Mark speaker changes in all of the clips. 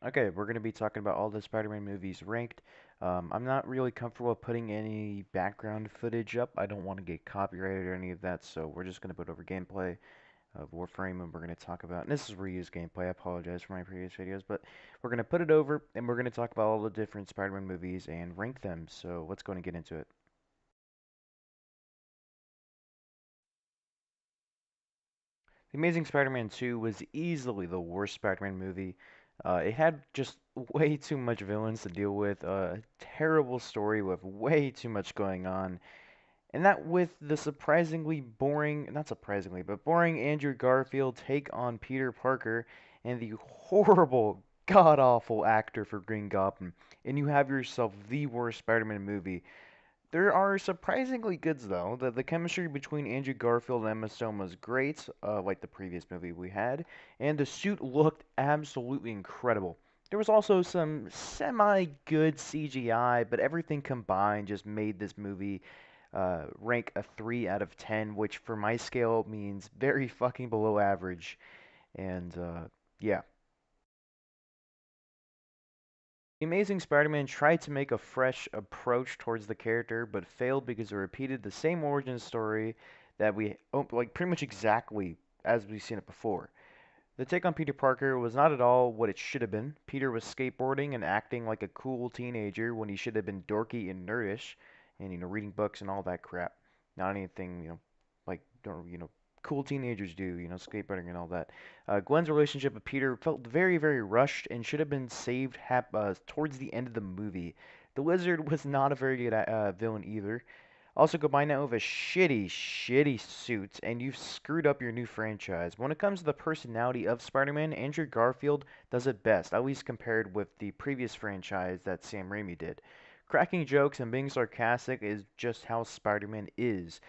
Speaker 1: Okay, we're going to be talking about all the Spider-Man movies ranked. I'm not really comfortable putting any background footage up. I don't want to get copyrighted or any of that, so we're just going to put over gameplay of Warframe, and we're going to talk about, and this is reused gameplay. I apologize for my previous videos, but we're going to put it over, and we're going to talk about all the different Spider-Man movies and rank them. So let's go and get into it. The Amazing Spider-Man 2 was easily the worst Spider-Man movie. It had just way too much villains to deal with, a terrible story with way too much going on, and that with the surprisingly boring, not surprisingly, but boring Andrew Garfield take on Peter Parker and the horrible, god-awful actor for Green Goblin, and you have yourself the worst Spider-Man movie. There are surprisingly goods though. The chemistry between Andrew Garfield and Emma Stone was great, like the previous movie we had, and the suit looked absolutely incredible. There was also some semi-good CGI, but everything combined just made this movie rank a 3 out of 10, which for my scale means very fucking below average. And yeah. The Amazing Spider-Man tried to make a fresh approach towards the character, but failed because it repeated the same origin story that like pretty much exactly as we've seen it before. The take on Peter Parker was not at all what it should have been. Peter was skateboarding and acting like a cool teenager when he should have been dorky and nerdish, and reading books and all that crap. Not anything like cool teenagers do, skateboarding and all that. Gwen's relationship with Peter felt very, very rushed and should have been saved towards the end of the movie. The Lizard was not a very good villain either. Also, combine that with a shitty, shitty suit, and you've screwed up your new franchise. When it comes to the personality of Spider-Man, Andrew Garfield does it best, at least compared with the previous franchise that Sam Raimi did. Cracking jokes and being sarcastic is just how Spider-Man is.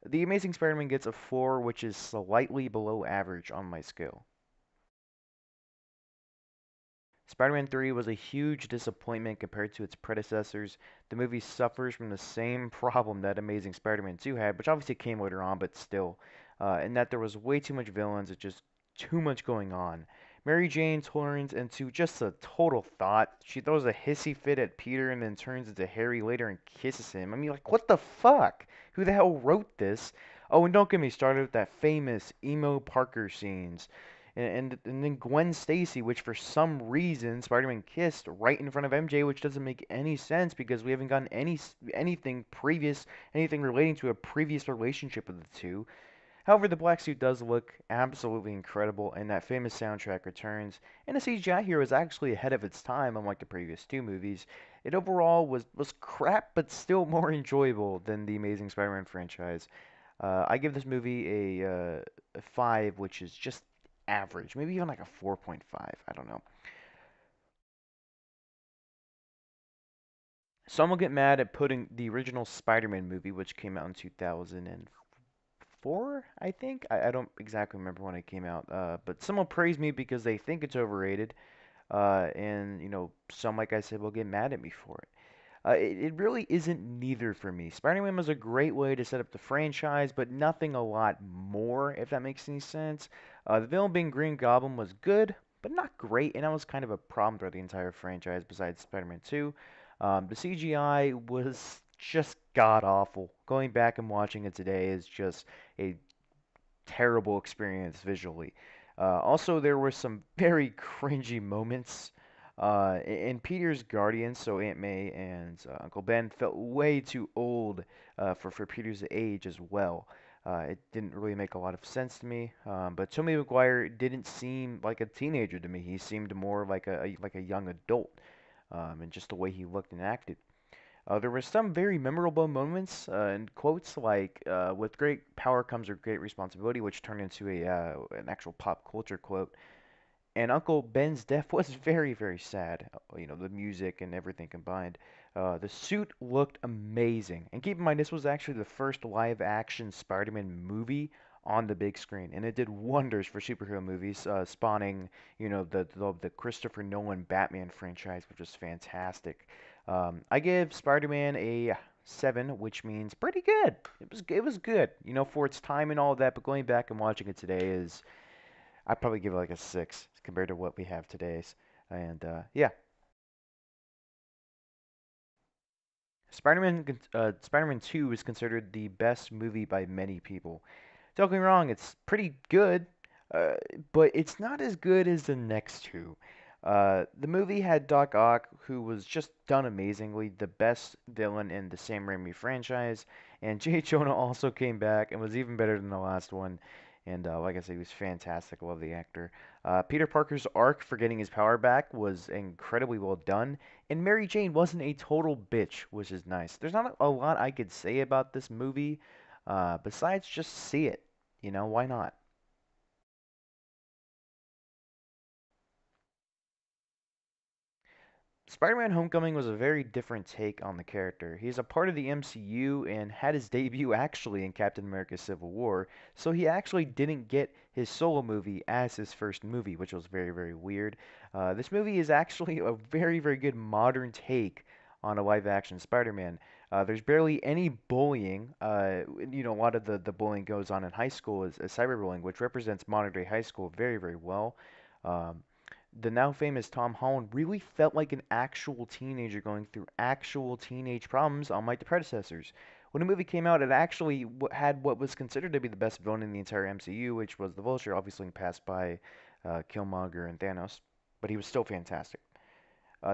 Speaker 1: The Amazing Spider-Man gets a 4, which is slightly below average on my scale. Spider-Man 3 was a huge disappointment compared to its predecessors. The movie suffers from the same problem that Amazing Spider-Man 2 had, which obviously came later on, but still, in that there was way too much villains, it's just too much going on. Mary Jane turns into just a total thought. She throws a hissy fit at Peter and then turns into Harry later and kisses him. I mean, like, what the fuck? Who the hell wrote this? Oh, and don't get me started with that famous emo Parker scenes and then Gwen Stacy, which for some reason Spider-Man kissed right in front of MJ, which doesn't make any sense because we haven't gotten anything relating to a previous relationship of the two. However, the black suit does look absolutely incredible, and that famous soundtrack returns. And the CGI here was actually ahead of its time, unlike the previous two movies. It overall was crap, but still more enjoyable than the Amazing Spider-Man franchise. I give this movie a 5, which is just average, maybe even like a 4.5. I don't know. Some will get mad at putting the original Spider-Man movie, which came out in 2004, I think. I don't exactly remember when it came out, but some will praise me because they think it's overrated, and some, like I said, will get mad at me for it. It really isn't neither for me. Spider-Man was a great way to set up the franchise, but nothing a lot more, if that makes any sense. The villain being Green Goblin was good, but not great, and that was kind of a problem throughout the entire franchise besides Spider-Man 2. The CGI was just god awful. Going back and watching it today is just a terrible experience visually. Also, there were some very cringy moments. In Peter's Guardians, so Aunt May and Uncle Ben felt way too old for Peter's age as well. It didn't really make a lot of sense to me. But Tobey Maguire didn't seem like a teenager to me. He seemed more like a young adult, and just the way he looked and acted. There were some very memorable moments and quotes like "With great power comes a great responsibility," which turned into a an actual pop culture quote. And Uncle Ben's death was very, very sad. The music and everything combined. The suit looked amazing. And keep in mind, this was actually the first live action Spider Man movie on the big screen. And it did wonders for superhero movies, spawning, the Christopher Nolan Batman franchise, which was fantastic. I give Spider Man a 7, which means pretty good. It was good, for its time and all that. But going back and watching it today I'd probably give it like a 6 compared to what we have today's. And yeah, Spider-Man 2 is considered the best movie by many people. Don't get me wrong, it's pretty good, uh, but it's not as good as the next two. The movie had Doc Ock, who was just done amazingly, the best villain in the Sam Raimi franchise, and J. Jonah also came back and was even better than the last one. And like I said, he was fantastic. I love the actor. Peter Parker's arc for getting his power back was incredibly well done, and Mary Jane wasn't a total bitch, which is nice. There's not a lot I could say about this movie, besides just see it. Why not? Spider-Man Homecoming was a very different take on the character. He's a part of the MCU and had his debut actually in Captain America Civil War, so he actually didn't get his solo movie as his first movie, which was very, very weird. This movie is actually a very, very good modern take on a live-action Spider-Man. There's barely any bullying. A lot of the bullying goes on in high school as cyberbullying, which represents modern-day high school very, very well. Um, the now famous Tom Holland really felt like an actual teenager going through actual teenage problems, unlike the predecessors. When the movie came out, it actually had what was considered to be the best villain in the entire MCU, which was the Vulture, obviously passed by Killmonger and Thanos, but he was still fantastic.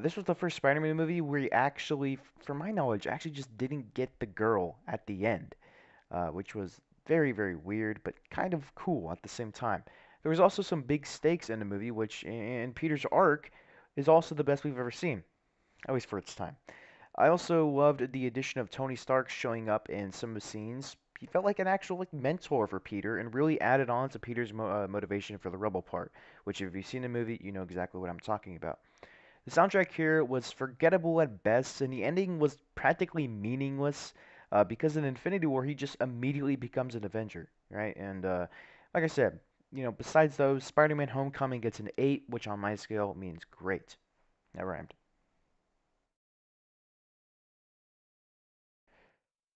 Speaker 1: This was the first Spider-Man movie where he actually, from my knowledge, actually just didn't get the girl at the end, which was very, very weird, but kind of cool at the same time. There was also some big stakes in the movie, which in Peter's arc is also the best we've ever seen, at least for its time. I also loved the addition of Tony Stark showing up in some of the scenes. He felt like an actual mentor for Peter and really added on to Peter's motivation for the rebel part, which if you've seen the movie, you know exactly what I'm talking about. The soundtrack here was forgettable at best, and the ending was practically meaningless because in Infinity War he just immediately becomes an Avenger, right? And like I said, besides those, Spider-Man Homecoming gets an 8, which on my scale means great. That rhymed.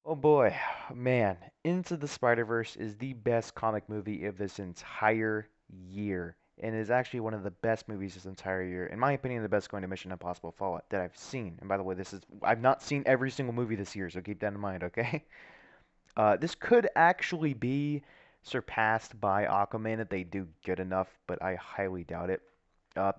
Speaker 1: Oh boy, man, Into the Spider-Verse is the best comic movie of this entire year, and is actually one of the best movies this entire year. In my opinion, the best going to Mission Impossible Fallout that I've seen. And by the way, I've not seen every single movie this year, so keep that in mind, okay? This could actually be surpassed by Aquaman if they do good enough, but I highly doubt it.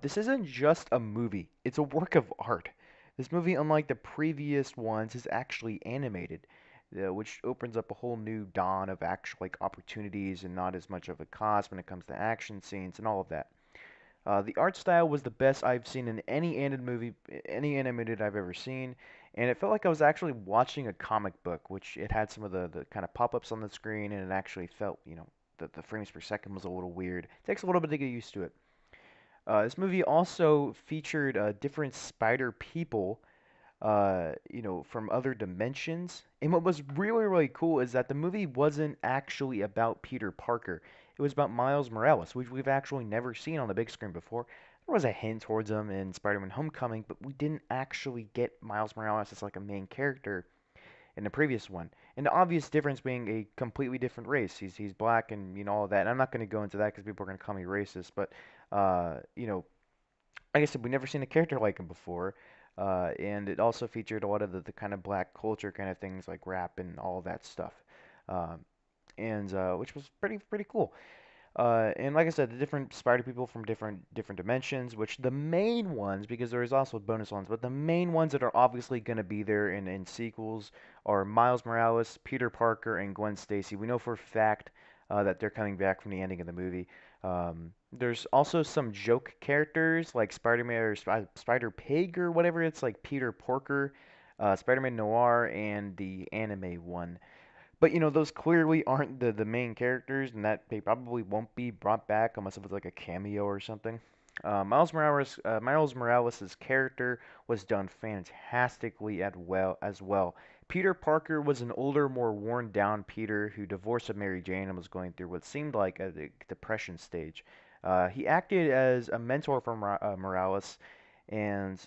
Speaker 1: This isn't just a movie, it's a work of art. This movie, unlike the previous ones, is actually animated, which opens up a whole new dawn of actual opportunities and not as much of a cost when it comes to action scenes and all of that. The art style was the best I've seen in any animated I've ever seen, and it felt like I was actually watching a comic book, which it had some of the kind of pop-ups on the screen, and it actually felt, the frames per second was a little weird. It takes a little bit to get used to it. This movie also featured different spider people, from other dimensions. And what was really, really cool is that the movie wasn't actually about Peter Parker. It was about Miles Morales, which we've actually never seen on the big screen before. There was a hint towards him in Spider-Man Homecoming, but we didn't actually get Miles Morales as like a main character in the previous one. And the obvious difference being a completely different race. He's black and all of that. And I'm not going to go into that because people are going to call me racist, but like I said, we've never seen a character like him before. And it also featured a lot of the kind of black culture kind of things like rap and all that stuff, um, and which was pretty cool. And like I said, the different spider people from different dimensions, which the main ones, because there is also bonus ones, but the main ones that are obviously going to be there in sequels are Miles Morales, Peter Parker, and Gwen Stacy. We know for a fact that they're coming back from the ending of the movie. There's also some joke characters like Spider-Man or Spider Pig or whatever. It's like Peter Porker, Spider-Man Noir, and the anime one. But those clearly aren't the main characters, and that they probably won't be brought back unless it was like a cameo or something. Miles Morales' character was done fantastically as well. Peter Parker was an older, more worn down Peter who divorced of Mary Jane and was going through what seemed like a depression stage. He acted as a mentor for Morales and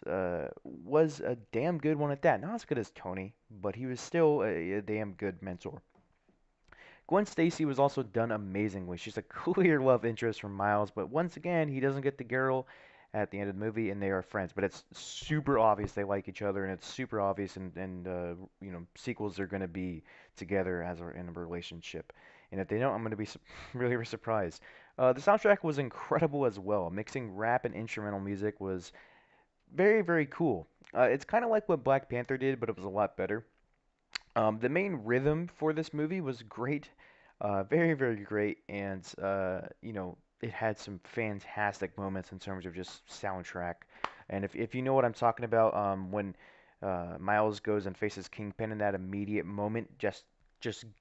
Speaker 1: was a damn good one at that. Not as good as Tony, but he was still a damn good mentor. Gwen Stacy was also done amazingly. She's a clear love interest for Miles, but once again, he doesn't get the girl at the end of the movie, and they are friends. But it's super obvious they like each other, and it's super obvious, and sequels are gonna be together in a relationship. And if they don't, I'm gonna be really surprised. The soundtrack was incredible as well. Mixing rap and instrumental music was very, very cool. It's kind of like what Black Panther did, but it was a lot better. The main rhythm for this movie was great, very, very great, and it had some fantastic moments in terms of just soundtrack. And if you know what I'm talking about, when Miles goes and faces Kingpin in that immediate moment, just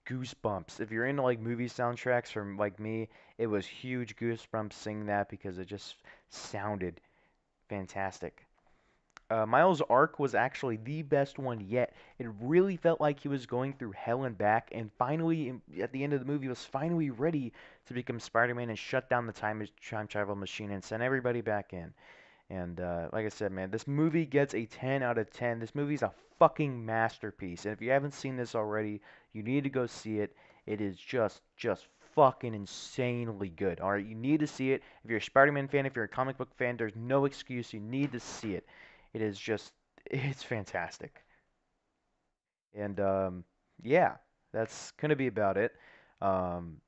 Speaker 1: goosebumps. If you're into like movie soundtracks from like me, it was huge goosebumps singing that because it just sounded fantastic. Miles' arc was actually the best one yet. It really felt like he was going through hell and back, and finally, at the end of the movie, was finally ready to become Spider-Man and shut down the time travel machine and send everybody back in. And like I said, man, this movie gets a 10 out of 10. This movie's a fucking masterpiece. And if you haven't seen this already, you need to go see it. It is just fucking insanely good. All right, you need to see it. If you're a Spider-Man fan, if you're a comic book fan, there's no excuse. You need to see it. It is just, it's fantastic. And yeah, that's gonna be about it. Um,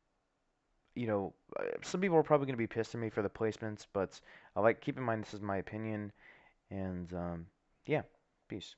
Speaker 1: some people are probably gonna be pissed at me for the placements, but I like keep in mind this is my opinion. And yeah, peace.